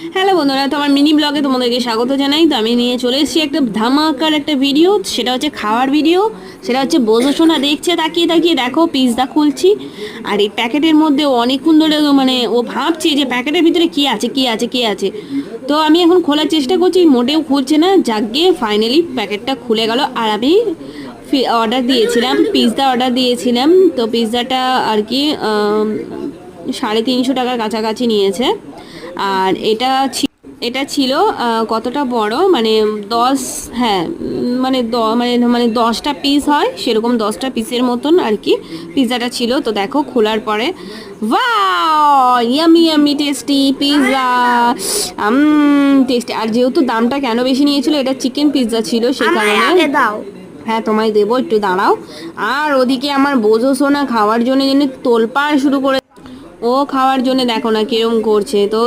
Hello বন্ধুরা, তো আমার মিনি ব্লগে তোমাদেরকে স্বাগত জানাই। তো আমি নিয়ে চলে এসেছি একটা ধামাকার একটা ভিডিও। সেটা হচ্ছে খাওয়ার ভিডিও। সেটা হচ্ছে বোঝো শোনা দেখছে, তাকিয়ে তাকিয়ে দেখো পিৎজা খুলছি। আর এই প্যাকেটের মধ্যে অনেকক্ষণ ধরে মানে ও ভাবছে যে প্যাকেটের ভিতরে কি আছে কি আছে কি আছে। তো আমি এখন খোলার চেষ্টা করছি, মোটেও খুলছে না। যাকে ফাইনালি প্যাকেটটা খুলে গেল। আর আমি অর্ডার দিয়েছিলাম, পিৎজা অর্ডার দিয়েছিলাম। তো পিৎজাটা আর কি 350 টাকার কাছাকাছি নিয়েছে। আর এটা ছিল কতটা বড়, মানে 10, হ্যাঁ, মানে মানে 10টা পিস হয় সেরকম, 10টা পিসের মতন আর কি পিৎজাটা ছিল। তো দেখো খোলার পরে wow, yummy yummy tasty pizza, tasty. আর যেহেতু দামটা কেন বেশি নিয়েছিল, এটা চিকেন পিৎজা ছিল সেই কারণে। দাও। হ্যাঁ, তোমায় দেবো, একটু দাঁড়াও। আর ওদিকে আমার বোঝো সোনা খাওয়ার জন্য যেন তোলপাড় শুরু করে, ও খাওয়ার জন্য দেখো না কিরম করছে। তো